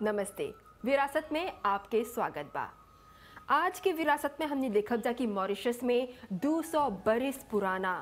नमस्ते। विरासत में आपके स्वागत बा। आज के विरासत में हमने देखल जा कि मॉरिशस में 200 बरिस पुराना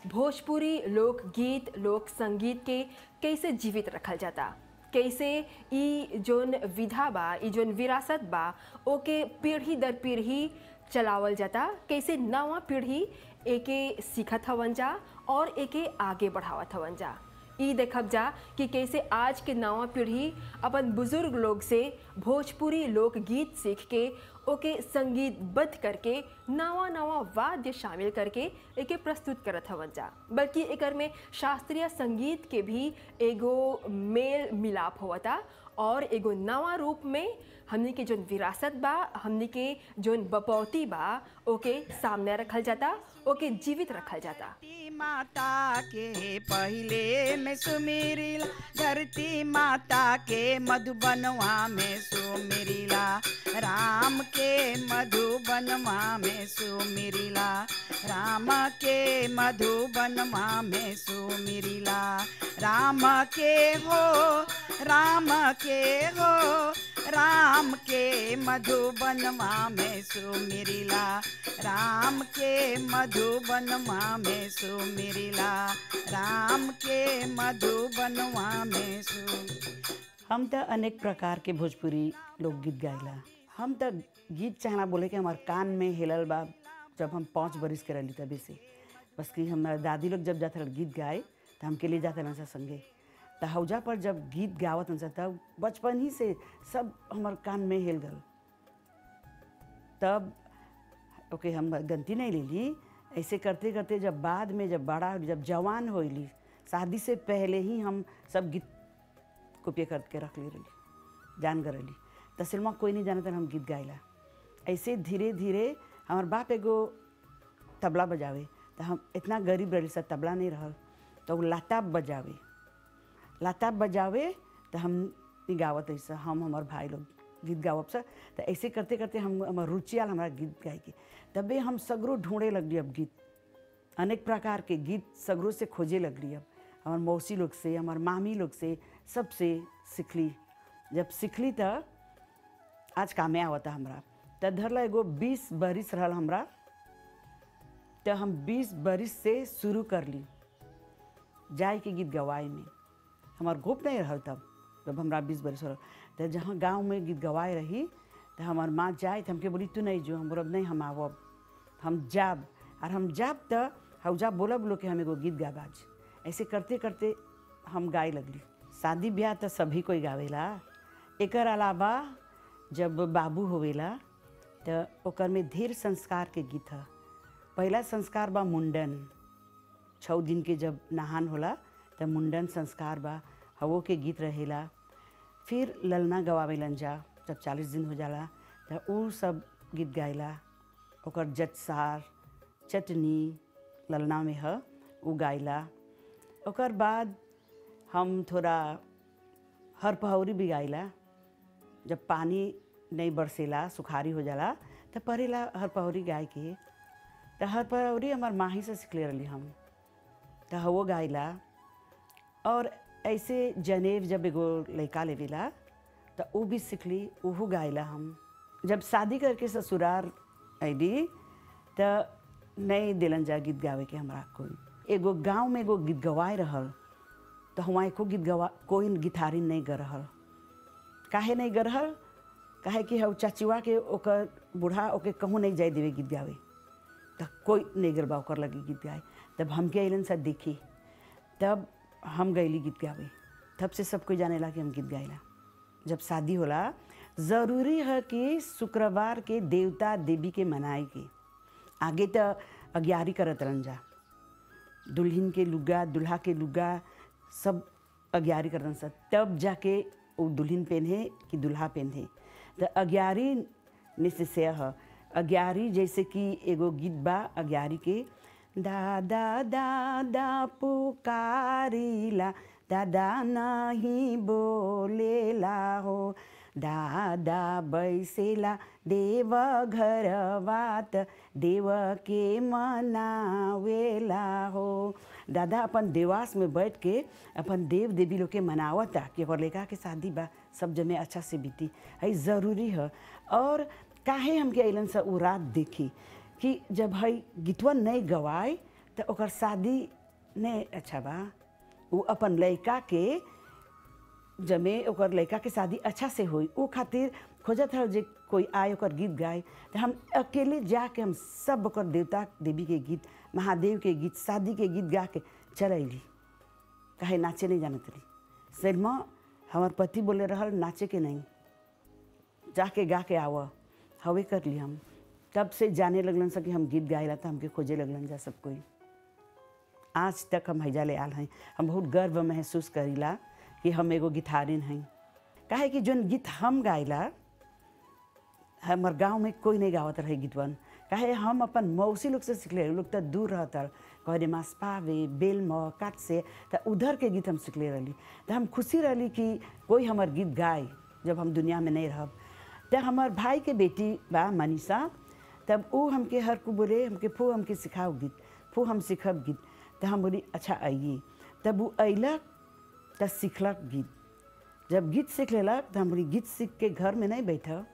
भोजपुरी लोकगीत लोक संगीत के कैसे जीवित रखल जाता, कैसे ई जोन विधा बा, ई जोन विरासत बा ओके पीढ़ी दर पीढ़ी चलावल जाता, कैसे नवा पीढ़ी एके सीखत हवन जा और एके आगे बढ़ावत हवन जा। ई देखब जा कि कैसे आज के नवा पीढ़ी अपन बुजुर्ग लोग से भोजपुरी लोकगीत सीख के ओके संगीतबद्ध करके नवा नवा वाद्य शामिल करके एके प्रस्तुत करत हवन जा। बल्कि एकर में शास्त्रीय संगीत के भी एगो मेल मिलाप होता और एगो नवा रूप में हमनी के जोन विरासत बा, हमनी के जोन बपौती बा ओके सामने रखल जाता, ओके जीवित रखल जाता। माता के पहले में सुमिरिला, धरती माता के मधुबनवा में सुमिरिला, राम के मधुबनवा में सुमिरिला, राम के मधुबनवा में सुमिरिला, राम के हो, राम के हो, राम के मधुबनवा में सुमिरिला, राम के मधुबनवा में सुमिरिला, राम के मधुबनवा में हम तो अनेक प्रकार के भोजपुरी लोकगीत गाइला। हम तो गीत चाहना बोले कि हमारे कान में हिलल बा जब हम 5 बरिस के रही तभी से। बस कि हमारे दादी लोग जब जाते रहे गीत गाए तो हमके ले जाते ना संगे, तो हौजा पर जब गीत गावत न तब बचपन ही से सब हमारे कान में हिल गल। तब ओके हम गलती नहीं ले ली, ऐसे करते करते जब बाद में जब बड़ा जब जवान होइली, शादी से पहले ही हम सब गीत कॉपी करके रख ली रही, जान कर रही। तसिलमा कोई नहीं जानता हम गीत गाइला। ऐसे धीरे धीरे हमार बाप एगो तबला बजावे, तो हम इतना गरीब रही सब तबला नहीं रहल, तो लाताब बजावे, लाताब बजावे तो हम गावत ऐसा हम हमार भाई लोग गीत गावब से। तो ऐसे करते करते हम हमार रुचि आल हमारा गीत गाए के, तबे हम सगरों ढूंढे लगली। अब गीत अनेक प्रकार के गीत सगरों से खोजे लगली। अब हमार मौसी लोग से, हमार मामी लोग से, सबसे सीखली। जब सीखली तो आज कामे आवता हमरा। तो धरला एगो 20 बरिस रहल हमरा, तो हम 20 बरिस से शुरू कर ली जाए के गीत गवाए में। हमार गोप नहीं रहल तब जब हमरा 20 बरिस हो। तो जहाँ गांव में गीत गवाए रही तो हमार माँ जाए तो हमके बोली तू नहीं जो, हम बोलब नहीं हम आवब, हम जाब। और हम जाब तो हौजा बोलब लोग कि हम एगो गीत गाब आज। ऐसे करते करते हम गाए लगली। शादी ब्याह तो सभी कोई गावेला। एकर अलावा जब बाबू होवेला तो ओकर में ढेर संस्कार के गीत है। पहला संस्कार बा मुंडन, 6 दिन के जब नहान होला तो मुंडन संस्कार बा, हवो के गीत रहेला। फिर ललना गवावेलन जा जब 40 दिन हो जाला तो वो सब गीत गाइला। ओकर जटसार चटनी ललना में है वो गाइला। ओकर बाद हम थोड़ा हर पहौरी भी गाइला। जब पानी नहीं बरसेला, सुखारी हो जाला तो परेला हर पहौरी गाय के। तो हर पहौरी हमार माही से सीखले रही हम, तो वो गाइला। और ऐसे जनेव जब एगो लड़का लेवेला तो वो भी सीखली, वो गाइला हम। जब शादी करके ससुराल अली तो नहीं दिलन जा गीत गावे के हमरा कोई। एगो गांव में एगो गीत गवाए रहल तो वहाँ एको गीत गवा कोई गिटारिन नहीं ग रहल। काहे नहीं ग रहल? काहे कि हम चाचुआ के ओकर बूढ़ा ओके कहूँ नहीं जाए देवे गीत गावे, तो कोई नहीं गरबा ओकर लगे गीत गाए। तब हमके अलन सा देखी, तब हम गईली गीत गावे। तब से सब कोई जाने ला कि हम गीत गाइला। जब शादी होला ज़रूरी है कि शुक्रवार के देवता देवी के मनाए के आगे तो अग्यारी करत रहन जा। दुल्हन के लुगा, दुल्हा के लुगा सब अग्यारी करन सा, तब जाके वो दुल्हन पहने कि दुल्हा पहने। तो अग्यारी निश्चय है। अग्यारी जैसे कि एगो गीत बा अग्यारी के, दादा दादा पुकारिला, दादा नहीं बोलेला हो, दादा बैसेला देव घर वात देव के मनावेला हो। दादा अपन देवास में बैठ के अपन देव देवी लोग के मनावता कि ओकर लड़का के शादी बा सब जमे अच्छा से बीती है ज़रूरी है। और काहे हमके अइलन से उ रात देखी कि जब है गीतवा नहीं गवाए तो ओकर शादी नहीं अच्छा बा। वो अपन लड़का के जमे ओकर लड़का के शादी अच्छा से हुई वो खातिर खोजत है जे कोई आए ओकर गीत गाए। तो हम अकेले जाके हम सब ओकर देवता देवी के गीत महादेव के गीत शादी के गीत गा के चल अली। काहे नाचे नहीं जानत रही सरमा हमार पति बोले रहल नाचे के नहीं जाके गा के आव हवे कर ली। हम तब से जाने लगलन सा कि हम गीत गाएला तो हमके खोजे लगलन जा सब कोई। आज तक हम हैजा ले आल हैं। हम बहुत गर्व महसूस करीला कि हम एगो गिटारिन हैं। काहे कि जोन गीत हम गाइला हमार गांव में कोई नहीं गावत रहे गीतवन। काहे हम अपन मौसी लोग से सीखले लोग तो दूर रहता कहरे मास पावे बेल म काट से तो उधर के गीत हम सीखले रही। तो हम खुशी रही कि कोई हमार गीत गाए जब हम दुनिया में नहीं रहब। तो हमार भाई के बेटी बा मनीषा तब वो हमके हर को बोले हमके फू हमके सिखाओ गीत फू हम सीखब गीत। तो हम बोली अच्छा आइए। तब वो अइलक तो सीखलक गीत। जब गीत सीख लेलक तो हम बोली गीत सीख के घर में नहीं बैठा।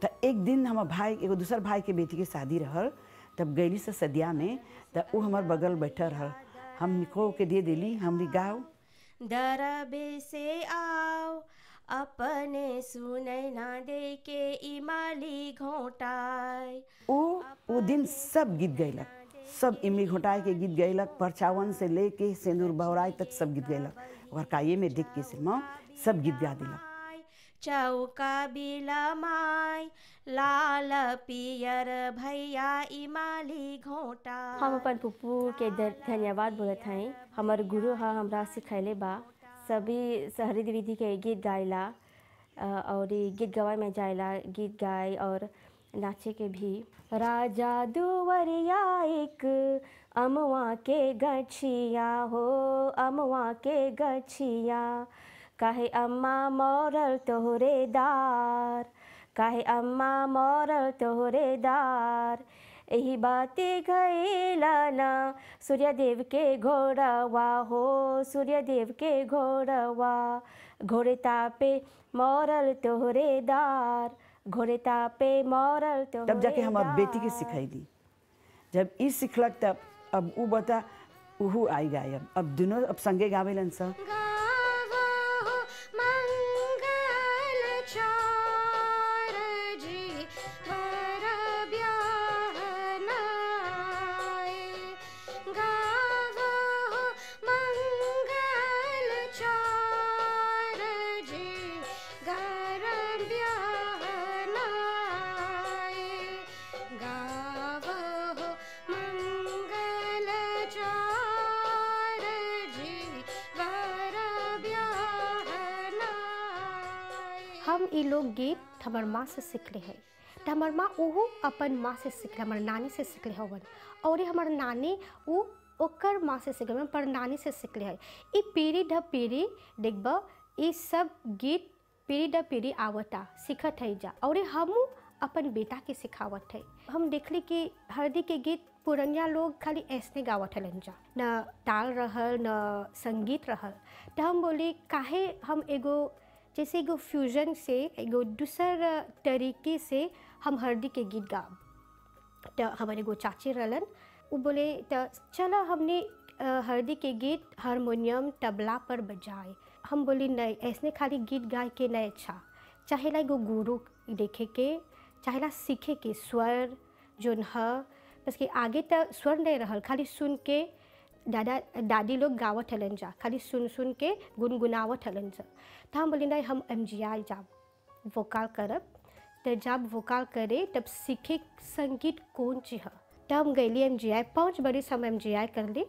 तो एक दिन हमार भाई एगो दूसर भाई के बेटी के शादी रहल तब गैली से सदिया में तो वो हमार बगल बैठल रहल। हम निको के दे दिली हमरी गाओ दरबे से आओ अपने सुनै ना दे के इमाली घोटाय। वो दिन सब गीत गैलक सब इमली घोटाए के गीत गैलक परछावन से लेके सिंदूर बहराए तक सब गीत गैलक। और काये में देख के सिरमा सब गीत गा दिलक। चौका बिलमाय लाल पियर भैया इमाली घोटा। हम अपन पुप्पू के धन्यवाद बोलत हैं। हमार गुरु हा हमरा सिखैले बा सभी शहरी विधि के गीत गाइला और गीत गवाए में जाइला गीत गाए और नाचे के भी। राजा दुवरिया एक अमवा के गछिया हो अमवा के गछिया काहे अम्मा मोरल तोहरे दार काहे अम्मा मोरल तोहरे दार। यही बातें गैला ना सूर्यदेव के घोड़वा हो सूर्यदेव के घोड़वा घोड़े तापे मोरल तोहरे दार घोड़े तापे मोरल तोहरे। तब जाके हमार बेटी के सिखैली। जब ई सिखलक तब अब उ बता उहू आई गायब। अब दोनों अब संगे गावेलन सा। हम ये लोग गीत हमार माँ से सीखले हैं। तो हमार माँ ओहू अपन माँ से सीखले हमार नानी से सीखले हवन और हमार नानी वो ओकर माँ से सीखले पर नानी से सीखले है। ये पीढ़ी दर पीढ़ी देखब ये सब गीत पीढ़ी दर पीढ़ी आवता सीखत है जा और हम अपन बेटा के सिखावत है। हम देखली कि हल्दी के गीत पुरनिया लोग खाली ऐसने गावत हलन जा न ताल रहल न संगीत रहल। तो हम बोली काहे हम एगो जैसे एगो फ्यूजन से एगो दूसर तरीके से हम हल्दी के गीत गाब। तो हमारे एगो चाची रहलन वो बोले तो चलो हमने हल्दी के गीत हारमोनियम तबला पर बजाए। हम बोली नहीं ऐसने खाली गीत गाए के नहीं अच्छा चाहेला एगो गुरु देखे के चाहेला सीखे के स्वर जोन है बस के आगे तो स्वर नहीं रहल खाली सुन के दादा दादी लोग गावत हलन जा खाली सुन सुन के गुनगुनावत हलन जा। तो हम बोली नहीं हम MGI जाब वोकाल करब। तो जब वोकाल करे तब सीखे संगीत कौन चीज़ है। तब हम गईली MGI 5 बरिस हम MGI कर ली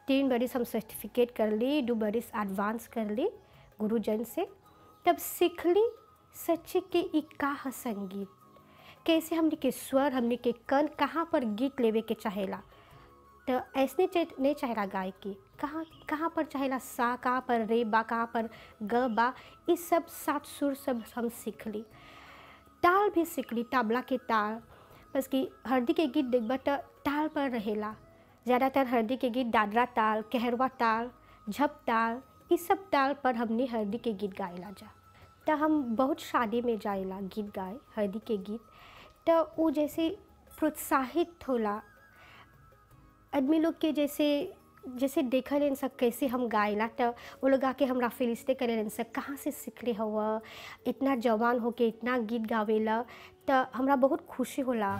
3 बरिस हम सर्टिफिकेट कर ली 2 बरिस एडवांस कर ली गुरुजन से। तब सीख ली सच्चे के ई का है संगीत कैसे हमने के स्वर हमने के कन कहाँ पर गीत लेवे के चाहेला। तो ऐसने नहीं चाहेला गाय की कहाँ कहाँ पर चाहेला सा, कहाँ पर रे बा, कहाँ पर ग बा, ये सब 7 सुर सब हम सीख ली। ताल भी सीख ली, तबला के ताल, बस कि हरदी के गीत देखबा तो ताल पर रहेला। ज़्यादातर हरदी के गीत दादरा ताल, कहरवा ताल, झप ताल, ये सब ताल पर हमने हरदी के गीत गाएला जा। तो हम बहुत शादी में जाएला गीत गाए हरदी के गीत, तो वो जैसे प्रोत्साहित होला आदमी लोग के, जैसे देखल सब कैसे हम गाएला, तो वो लोग आके हमरा फिलिस्ते करे सब कहाँ से सीखले हवा, इतना जवान होके इतना गीत गावेला, तो हमरा बहुत खुशी होला।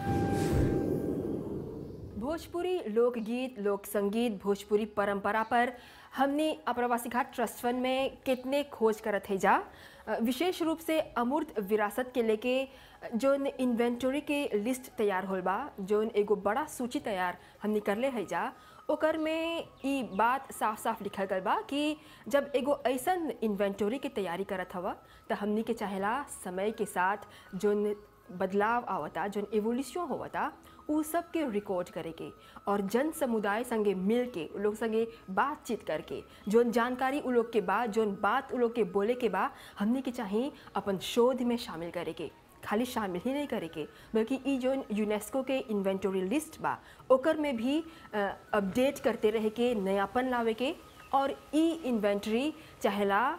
भोजपुरी लोकगीत, लोक संगीत, भोजपुरी परंपरा पर हमने अप्रवासी घाट ट्रस्ट फंड में कितने खोज करत है जा। विशेष रूप से अमूर्त विरासत के लेके जोन इन्वेंटरी के लिस्ट तैयार होल बा, जोन एगो बड़ा सूची तैयार हमने करले है जा, ओकर में ई बात साफ साफ लिखल गल बा कि जब एगो ऐसन इन्वेंटरी के तैयारी करत हवा तो हमनी के चाहेला समय के साथ जोन बदलाव आवता, जोन एवोल्यूशन होवता, उ सब के रिकॉर्ड करे के और जन समुदाय संगे मिल के उ लोग संगे बातचीत करके जोन जानकारी उ लोग के बा, जोन बात उ लोग के बोले के बा, हमनी के चाहिए अपन शोध में शामिल करे के। खाली शामिल ही नहीं करे के, बल्कि ई जोन यूनेस्को के इन्वेंटरी लिस्ट बा ओकर में भी अपडेट करते रहे के, नयापन लावे के। और ई इन्वेंटरी चाहेला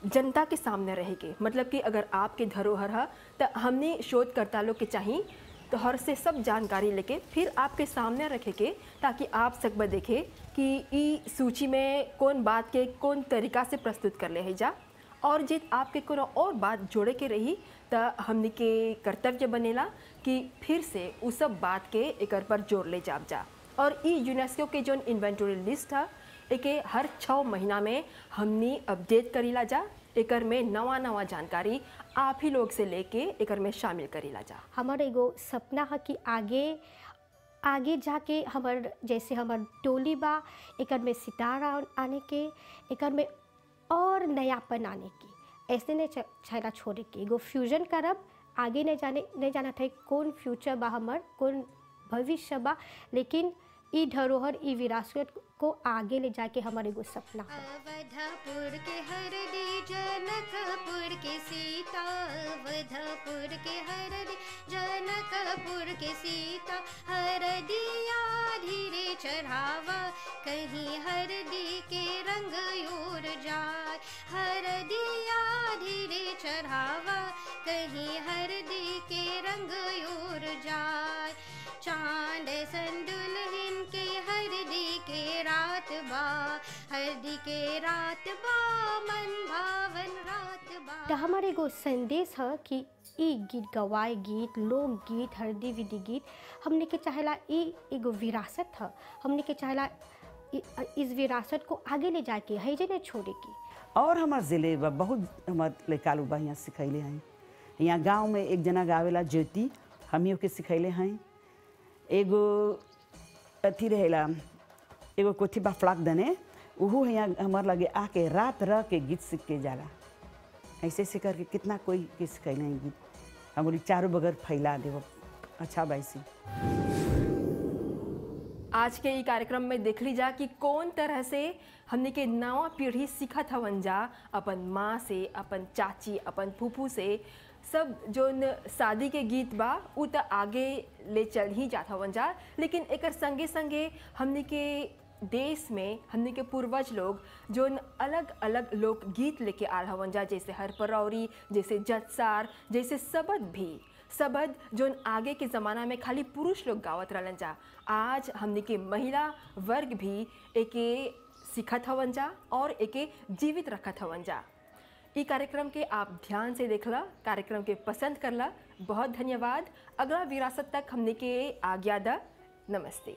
जनता के सामने रहे के, मतलब कि अगर आपके धरोहर है तो हमने शोधकर्ता लोग के चाहिए तो हर से सब जानकारी लेके फिर आपके सामने रखे के, ताकि आप सकब देखे कि ई सूची में कौन बात के कौन तरीका से प्रस्तुत कर ले है जा, और जित आपके कोनो और बात जोड़े के रही तो हमने के कर्तव्य बनेला कि फिर से उस सब बात के एकर पर जोड़ ले जाब जा। और ई यूनेस्को के जोन इन्वेंटरी लिस्ट है एके हर 6 महीना में हमने अपडेट करीला जा। एकर में नवा नवा जानकारी आप ही लोग से लेके एकर में शामिल करीला जा। हमार एगो सपना है कि आगे जाके हमर जैसे हमर टोली बा, एकर में सितारा आने के, एकर में और नयापन आने की, ऐसे नहीं चाहेला छोड़े के, एगो फ्यूजन करब। आगे नहीं जाना था कौन फ्यूचर बा हमर, कौन भविष्य बा, लेकिन ई धरोहर, ई विरासत को आगे ले जाके हमारे एगो सपना है। अवधपुर के हरदी, जनकपुर के सीता, अवधपुर के हरदी, जनकपुर के सीता, हरदिया धीरे चढ़ावा, कहीं हरदी के रंग उड़ जाए, हरदिया धीरे चढ़ावा, कहीं हरदी के रंग उड़ जाए। चांद सन दुल्हन के हरदी के रात बा, हरदी के रात बा, मन भावन रात बा। तो हमारे एगो संदेश है कि ई गीत गवाए गीत, लोकगीत, हरदी विधि गीत हमने के चाहेला ई एगो विरासत है, हमने के चाहेला इस विरासत को आगे ले जाके है जे नहीं छोड़े की। और हमार ज़िले बा बहुत हमार लड़का लोग बा यहाँ सिखैले हैं। यहाँ गांव में एक जना गावेला ज्योति, हम के सिखैले हैं। एगो अथी रहेला, एगो कोठी बा फ्लाक दने, उहू यहाँ हमार लगे आके रात रह के गीत सीख के जाला। ऐसे ऐसे करके कितना कोई के सिखैले हैं गीत, हम बोली चारों बगैर फैला देव। अच्छा बाईसी आज के ई कार्यक्रम में देख ली जा कि कौन तरह से हमने के नवा पीढ़ी सीखत हवन जा अपन माँ से, अपन चाची, अपन फूफू से। सब जोन शादी के गीत बा उ त आगे ले चल ही जात हवन जा, लेकिन एकर संगे संगे हमने के देश में हमने के पूर्वज लोग जोन अलग अलग लोक गीत लेके आल हवन जा, जैसे हरपरौरी, जैसे जत्सार, जैसे सबद भी। सबद जोन आगे के ज़माना में खाली पुरुष लोग गावत रहलन जा, आज हमने के महिला वर्ग भी एके सीखत हवन जा और एके जीवित रखत हवन जा। ई कार्यक्रम के आप ध्यान से देखला, कार्यक्रम के पसंद करला, बहुत धन्यवाद। अगला विरासत तक हमने के आज्ञा दा। नमस्ते।